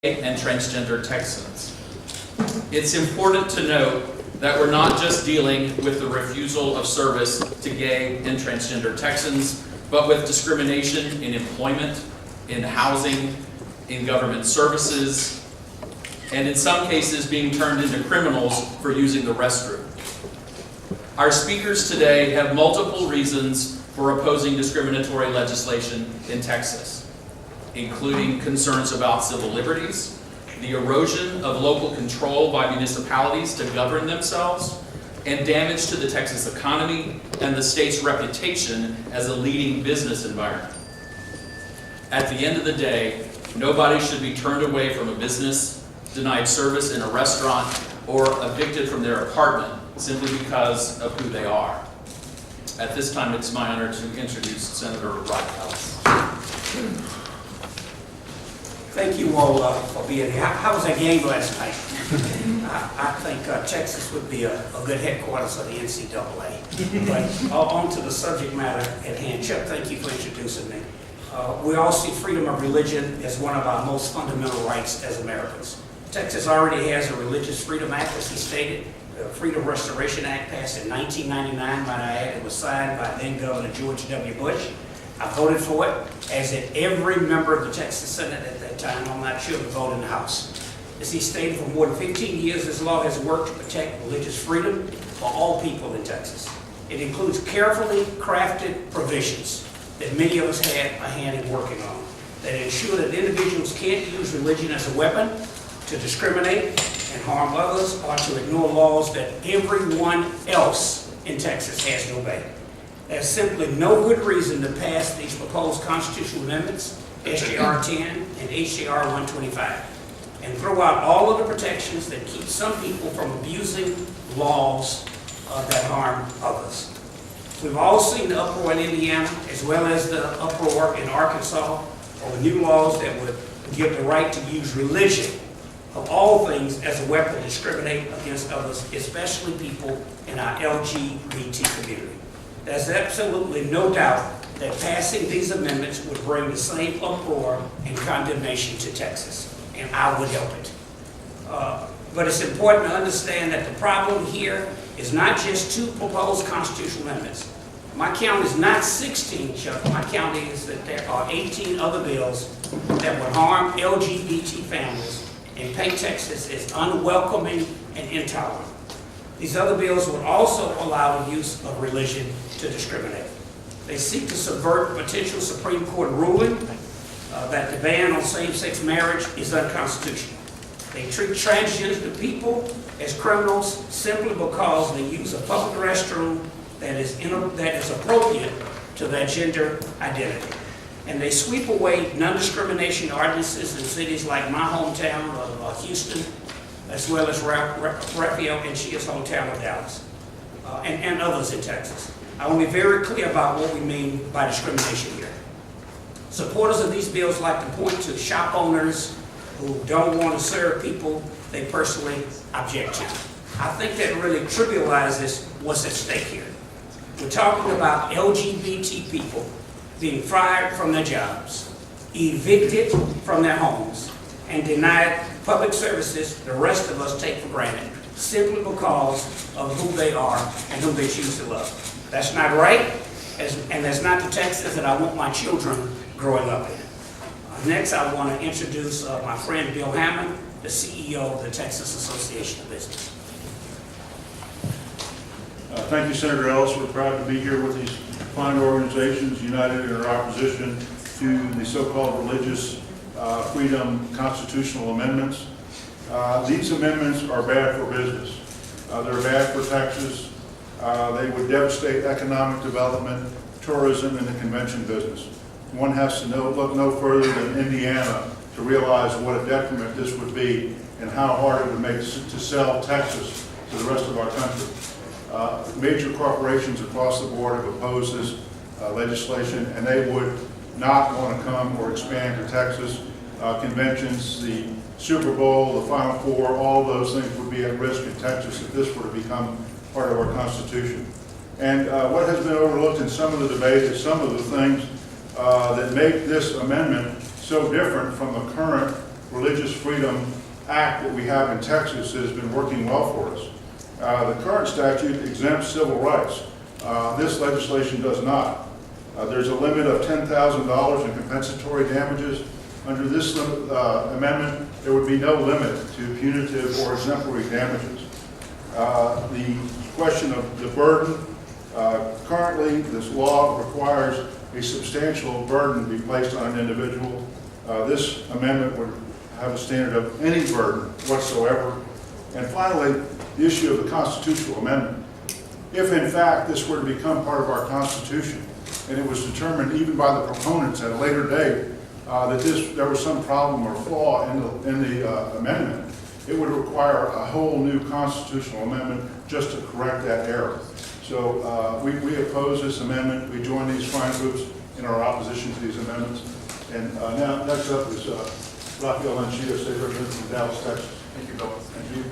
and transgender Texans. It's important to note that we're not just dealing with the refusal of service to gay and transgender Texans, but with discrimination in employment, in housing, in government services, and in some cases being turned into criminals for using the restroom. Our speakers today have multiple reasons for opposing discriminatory legislation in Texas, including concerns about civil liberties, the erosion of local control by municipalities to govern themselves, and damage to the Texas economy and the state's reputation as a leading business environment. At the end of the day, nobody should be turned away from a business, denied service in a restaurant, or evicted from their apartment simply because of who they are. At this time, it's my honor to introduce Senator Rod Ellis. Thank you all for being here. How was that game last night? I think Texas would be a good headquarters of the NCAA. But on to the subject matter at hand. Chuck, thank you for introducing me. We all see freedom of religion as one of our most fundamental rights as Americans. Texas already has a Religious Freedom Act, as he stated. The Freedom Restoration Act passed in 1999, might I add. It was signed by then Governor George W. Bush. I voted for it, as did every member of the Texas Senate at that time. I'm not sure to vote in the House. As he stated, for more than 15 years, this law has worked to protect religious freedom for all people in Texas. It includes carefully crafted provisions that many of us had a hand in working on, that ensure that individuals can't use religion as a weapon to discriminate and harm others, or to ignore laws that everyone else in Texas has to obey. There's simply no good reason to pass these proposed constitutional amendments, SJR 10 and HJR 125, and throw out all of the protections that keep some people from abusing laws that harm others. We've all seen the uproar in Indiana, as well as the uproar in Arkansas, over new laws that would give the right to use religion, of all things, as a weapon to discriminate against others, especially people in our LGBT community. There's absolutely no doubt that passing these amendments would bring the same uproar and condemnation to Texas, and I would help it. But it's important to understand that the problem here is not just two proposed constitutional amendments. My count is not 16, Chuck. My count is that there are 18 other bills that would harm LGBT families and paint Texas as unwelcoming and intolerant. These other bills would also allow the use of religion to discriminate. They seek to subvert a potential Supreme Court ruling that the ban on same-sex marriage is unconstitutional. They treat transgender people as criminals simply because they use a public restroom that is appropriate to their gender identity. And they sweep away non-discrimination ordinances in cities like my hometown of Houston, as well as Raphael and Shia's hometown of Dallas, and others in Texas. I want to be very clear about what we mean by discrimination here. Supporters of these bills like to point to shop owners who don't want to serve people they personally object to. I think that really trivializes what's at stake here. We're talking about LGBT people being fired from their jobs, evicted from their homes, and denied public services the rest of us take for granted, simply because of who they are and who they choose to love. That's not right, and that's not the Texas that I want my children growing up in. Next, I want to introduce my friend Bill Hammond, the CEO of the Texas Association of Business. Thank you, Senator Ellis. We're proud to be here with these fine organizations united in our opposition to the so-called religious freedom constitutional amendments. These amendments are bad for business. They're bad for Texas. They would devastate economic development, tourism, and the convention business. One has to look no further than Indiana to realize what a detriment this would be and how hard it would make to sell Texas to the rest of our country. Major corporations across the board have opposed this legislation, and they would not want to come or expand to Texas. Conventions, the Super Bowl, the Final Four, all those things would be at risk in Texas if this were to become part of our Constitution. And what has been overlooked in some of the debate is some of the things that make this amendment so different from the current Religious Freedom Act that we have in Texas has been working well for us. The current statute exempts civil rights. This legislation does not. There's a limit of $10,000 in compensatory damages. Under this amendment, there would be no limit to punitive or exemplary damages. The question of the burden, currently this law requires a substantial burden be placed on an individual. This amendment would have a standard of any burden whatsoever. And finally, the issue of the constitutional amendment. If in fact this were to become part of our Constitution, and it was determined even by the proponents at a later date that there was some problem or flaw in the amendment, it would require a whole new constitutional amendment just to correct that error. So we oppose this amendment. We join these fine groups in our opposition to these amendments. And now next up is Rafael Anchia, State Representative from Dallas, Texas. Thank you, Bill. Thank you.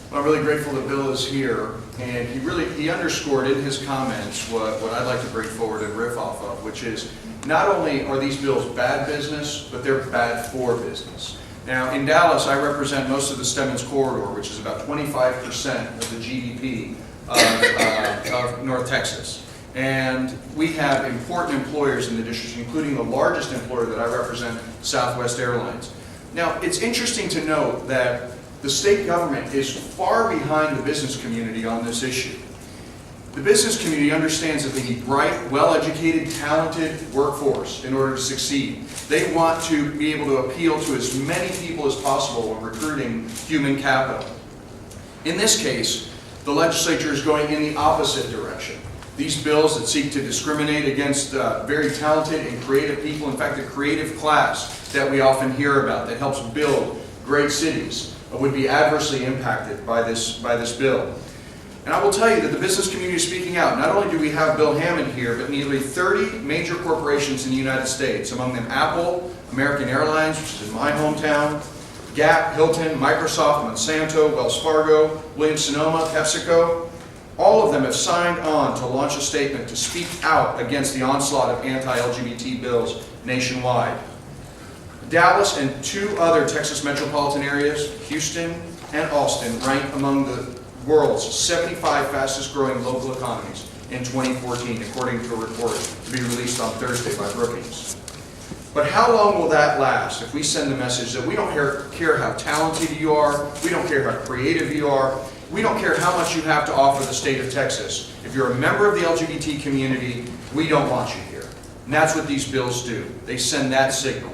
Well, I'm really grateful that Bill is here, and he underscored in his comments what I'd like to bring forward and riff off of, which is not only are these bills bad business, but they're bad for business. Now, in Dallas, I represent most of the Stemmons Corridor, which is about 25% of the GDP of North Texas. And we have important employers in the district, including the largest employer that I represent, Southwest Airlines. Now, it's interesting to note that the state government is far behind the business community on this issue. The business community understands that they need bright, well-educated, talented workforce in order to succeed. They want to be able to appeal to as many people as possible when recruiting human capital. In this case, the legislature is going in the opposite direction. These bills that seek to discriminate against very talented and creative people, in fact, the creative class that we often hear about that helps build great cities, would be adversely impacted by this bill. And I will tell you that the business community is speaking out. Not only do we have Bill Hammond here, but nearly 30 major corporations in the United States, among them Apple, American Airlines, which is in my hometown, Gap, Hilton, Microsoft, Monsanto, Wells Fargo, Williams-Sonoma, PepsiCo. All of them have signed on to launch a statement to speak out against the onslaught of anti-LGBT bills nationwide. Dallas and 2 other Texas metropolitan areas, Houston and Austin, rank among the world's 75 fastest growing local economies in 2014, according to a report to be released on Thursday by Brookings. But how long will that last if we send the message that we don't care how talented you are, we don't care how creative you are, we don't care how much you have to offer the state of Texas. If you're a member of the LGBT community, we don't want you here. And that's what these bills do. They send that signal.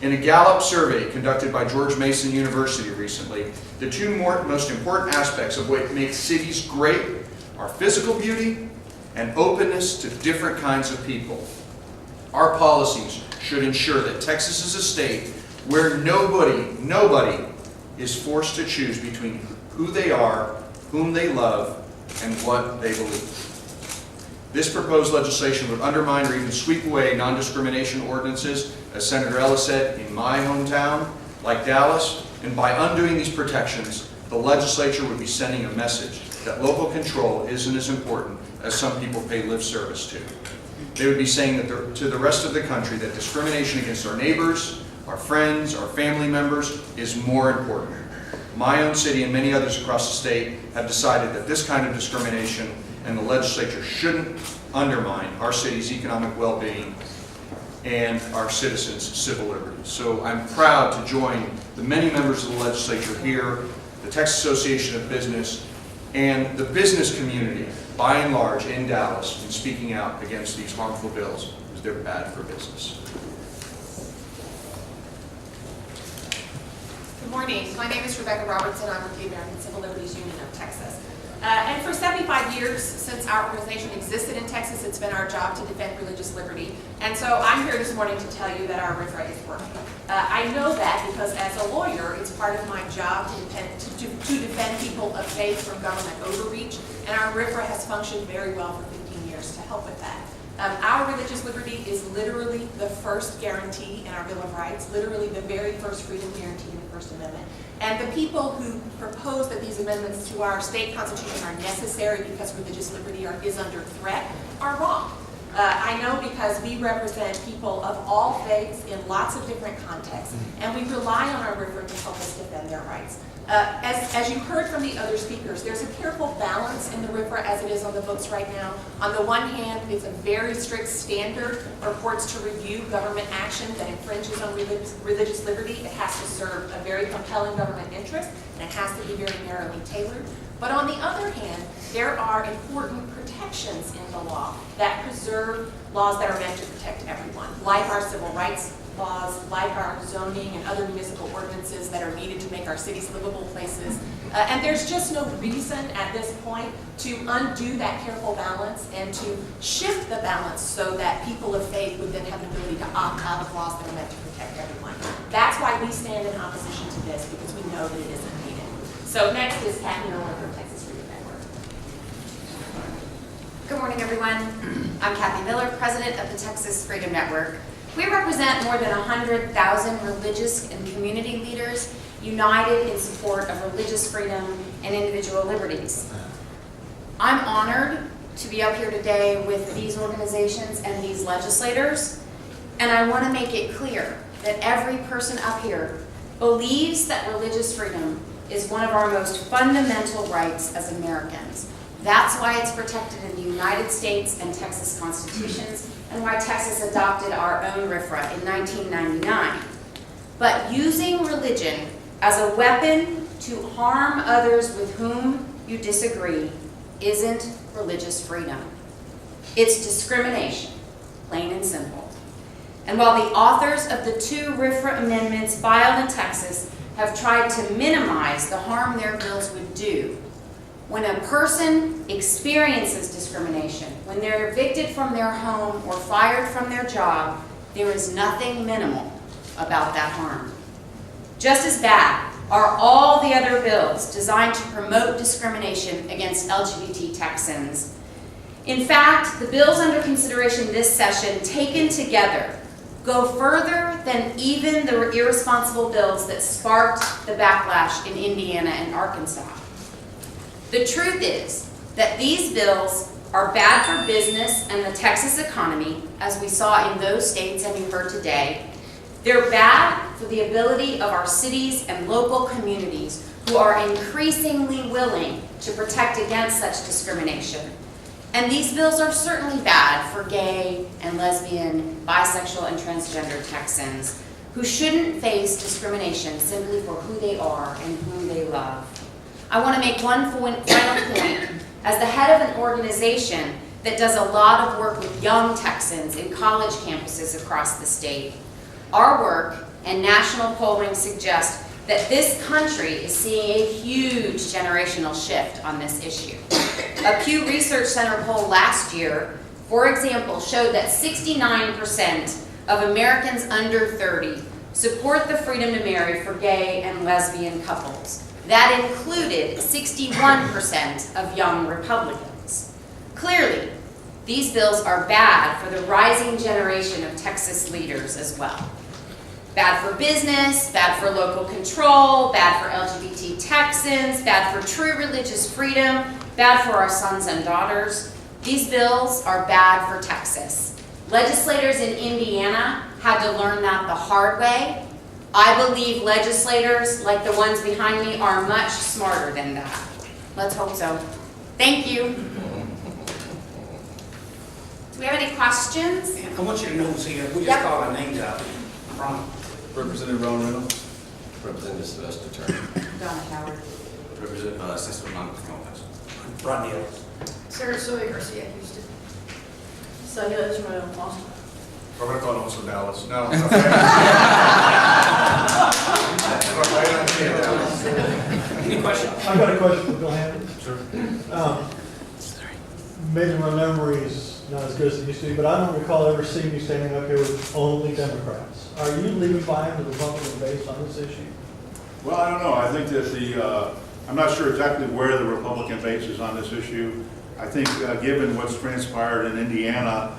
In a Gallup survey conducted by George Mason University recently, the 2 most important aspects of what makes cities great are physical beauty and openness to different kinds of people. Our policies should ensure that Texas is a state where nobody is forced to choose between who they are, whom they love, and what they believe. This proposed legislation would undermine or even sweep away non-discrimination ordinances, as Senator Ellis said, in my hometown, like Dallas, and by undoing these protections, the legislature would be sending a message that local control isn't as important as some people pay lip service to. They would be saying that to the rest of the country that discrimination against our neighbors, our friends, our family members is more important. My own city and many others across the state have decided that this kind of discrimination and the legislature shouldn't undermine our city's economic well-being and our citizens' civil liberties. So I'm proud to join the many members of the legislature here, the Texas Association of Business, and the business community, by and large, in Dallas, in speaking out against these harmful bills, because they're bad for business. Good morning. My name is Rebecca Robertson. I'm with the American Civil Liberties Union of Texas. And for 75 years since our organization existed in Texas, it's been our job to defend religious liberty. And so I'm here this morning to tell you that our RFRA is working. I know that because as a lawyer, it's part of my job to defend people of faith from government overreach. And our RFRA has functioned very well for 15 years to help with that. Our religious liberty is literally the first guarantee in our Bill of Rights, literally the very first freedom guarantee in the First Amendment. And the people who propose that these amendments to our state constitution are necessary because religious liberty is under threat are wrong. I know because we represent people of all faiths in lots of different contexts, and we rely on our RFRA to help us defend their rights. As you heard from the other speakers, there's a careful balance in the RFRA as it is on the books right now. On the one hand, it's a very strict standard for courts to review government action that infringes on religious liberty. It has to serve a very compelling government interest, and it has to be very narrowly tailored. But on the other hand, there are important protections in the law that preserve laws that are meant to protect everyone, like our civil rights laws, like our zoning and other municipal ordinances that are needed to make our cities livable places. And there's just no reason at this point to undo that careful balance and to shift the balance so that people of faith would then have the ability to opt out of laws that are meant to protect everyone. That's why we stand in opposition to this, because we know that it isn't needed. So next is Kathy Miller from Texas Freedom Network. Good morning, everyone. I'm Kathy Miller, president of the Texas Freedom Network. We represent more than 100,000 religious and community leaders united in support of religious freedom and individual liberties. I'm honored to be up here today with these organizations and these legislators, and I want to make it clear that every person up here believes that religious freedom is one of our most fundamental rights as Americans. That's why it's protected in the United States and Texas constitutions, and why Texas adopted our own RFRA in 1999. But using religion as a weapon to harm others with whom you disagree isn't religious freedom. It's discrimination, plain and simple. And while the authors of the 2 RFRA amendments filed in Texas have tried to minimize the harm their bills would do, when a person experiences discrimination, when they're evicted from their home or fired from their job, there is nothing minimal about that harm. Just as bad are all the other bills designed to promote discrimination against LGBT Texans. In fact, the bills under consideration this session, taken together, go further than even the irresponsible bills that sparked the backlash in Indiana and Arkansas. The truth is that these bills are bad for business and the Texas economy, as we saw in those states and you heard today. They're bad for the ability of our cities and local communities who are increasingly willing to protect against such discrimination. And these bills are certainly bad for gay and lesbian, bisexual, and transgender Texans who shouldn't face discrimination simply for who they are and whom they love. I want to make one final point. As the head of an organization that does a lot of work with young Texans in college campuses across the state, our work and national polling suggest that this country is seeing a huge generational shift on this issue. A Pew Research Center poll last year, for example, showed that 69% of Americans under 30 support the freedom to marry for gay and lesbian couples. That included 61% of young Republicans. Clearly, these bills are bad for the rising generation of Texas leaders as well. Bad for business, bad for local control, bad for LGBT Texans, bad for true religious freedom, bad for our sons and daughters. These bills are bad for Texas. Legislators in Indiana had to learn that the hard way. I believe legislators, like the ones behind me, are much smarter than that. Let's hope so. Thank you. Do we have any questions? I want you to know, see, we just Yep. called our names out. Ron. Representative Ron Reynolds. Representative Sylvester Turner. Donna Howard. Representative Assistant Monica Gomez. Ron Neal. Sarah Soy Garcia, Houston. Sonia Israel, Austin. Roberto Alonso, Dallas. No. Any questions? I've got a question for Bill Hammond. Sure. Maybe my memory is not as good as it used to be, but I don't recall ever seeing you standing up here with only Democrats. Are you leaving the Republican base on this issue? Well, I don't know. I think that I'm not sure exactly where the Republican base is on this issue. I think given what's transpired in Indiana,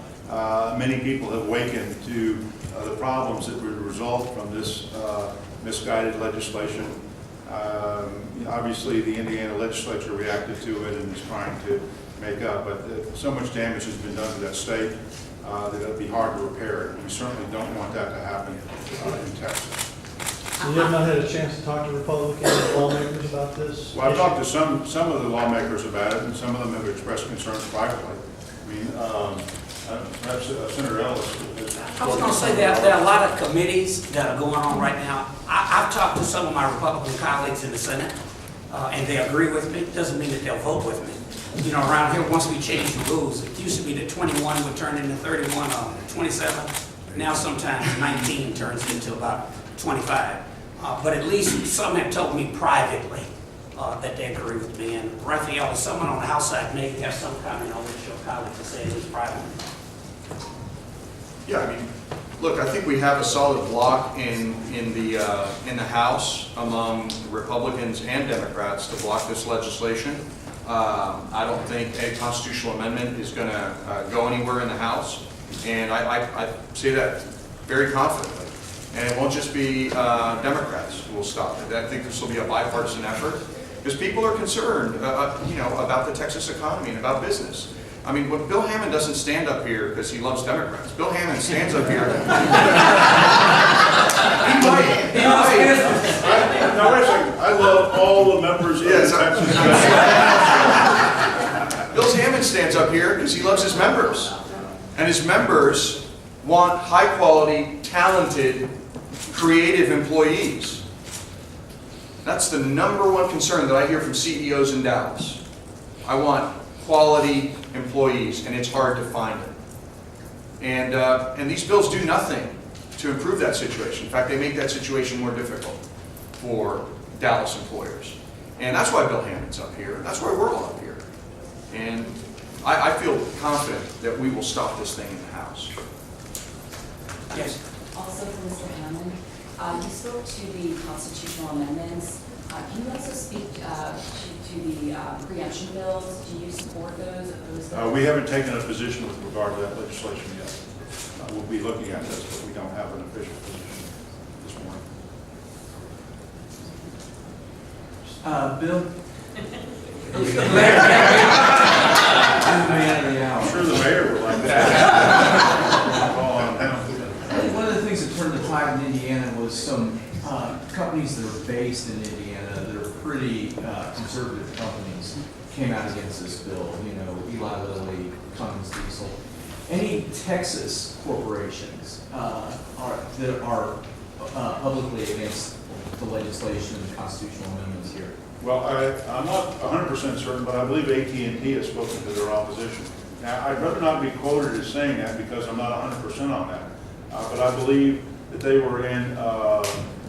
many people have wakened to the problems that would result from this misguided legislation. Obviously, the Indiana legislature reacted to it and is trying to make up, but so much damage has been done to that state that it'll be hard to repair it. We certainly don't want that to happen in Texas. So you have not had a chance to talk to Republican lawmakers about this? Well, I've talked to some of the lawmakers about it, and some of them have expressed concerns privately. I mean, perhaps Senator Ellis. I was going to say that there are a lot of committees that are going on right now. I've talked to some of my Republican colleagues in the Senate, and they agree with me. Doesn't mean that they'll vote with me. You know, around here, once we change the rules, it used to be that 21 would turn into 31 or 27. Now sometimes 19 turns into about 25. But at least some have told me privately that they agree with me. And Raphael, someone on the House side may have some comment on what your colleague has said, at least privately. Yeah, I mean, look, I think we have a solid block in the House among Republicans and Democrats to block this legislation. I don't think a constitutional amendment is going to go anywhere in the House, and I say that very confidently. And it won't just be Democrats who will stop it. I think this will be a bipartisan effort because people are concerned, about the Texas economy and about business. I mean, when Bill Hammond doesn't stand up here because he loves Democrats. Bill Hammond stands up here. Now, wait a second. I love all the members of the Texas. Bill Hammond stands up here because he loves his members. And his members want high-quality, talented, creative employees. That's the #1 concern that I hear from CEOs in Dallas. I want quality employees, and it's hard to find them. And these bills do nothing to improve that situation. In fact, they make that situation more difficult for Dallas employers. And that's why Bill Hammond's up here. That's why we're all up here. And I feel confident that we will stop this thing in the House. Yes. Also for Mr. Hammond, you spoke to the constitutional amendments. Can you also speak to the preemption bills? Do you support those? Oppose those? We haven't taken a position with regard to that legislation yet. We'll be looking at this, but we don't have an official position this morning. Bill? I'm sure the mayor would like that. Call on him. I think one of the things that turned the tide in Indiana was some companies that are based in Indiana that are pretty conservative companies came out against this bill. You know, Eli Lilly, Cummins Diesel. Any Texas corporations that are publicly against the legislation and constitutional amendments here? Well, I'm not 100% certain, but I believe AT&T has spoken to their opposition. Now, I'd rather not be quoted as saying that because I'm not 100% on that. But I believe that they were in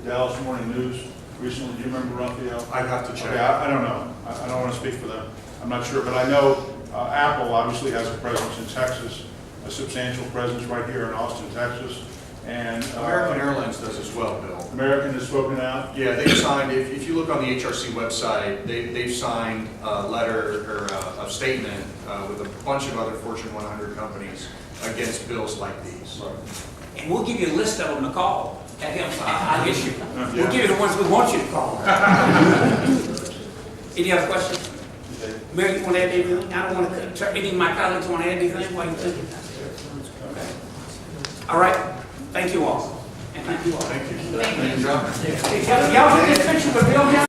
Dallas Morning News recently. Do you remember, Raphael? I'd have to check. Okay, I don't know. I don't want to speak for them. I'm not sure, but I know Apple obviously has a presence in Texas, a substantial presence right here in Austin, Texas. And American Airlines does as well, Bill. American has spoken out. Yeah, they've signed, if you look on the HRC website, they've signed a letter or a statement with a bunch of other Fortune 100 companies against bills like these. And we'll give you a list of them to call. That helps. I'll get you. We'll give you the ones we want you to call. Any other questions? Mary, you want to add anything? I don't want to, any of my colleagues want to add anything? What do you think? Okay. All right. Thank you all. And thank you all. Thank you. Thank you, John. Y'all get this picture with Bill.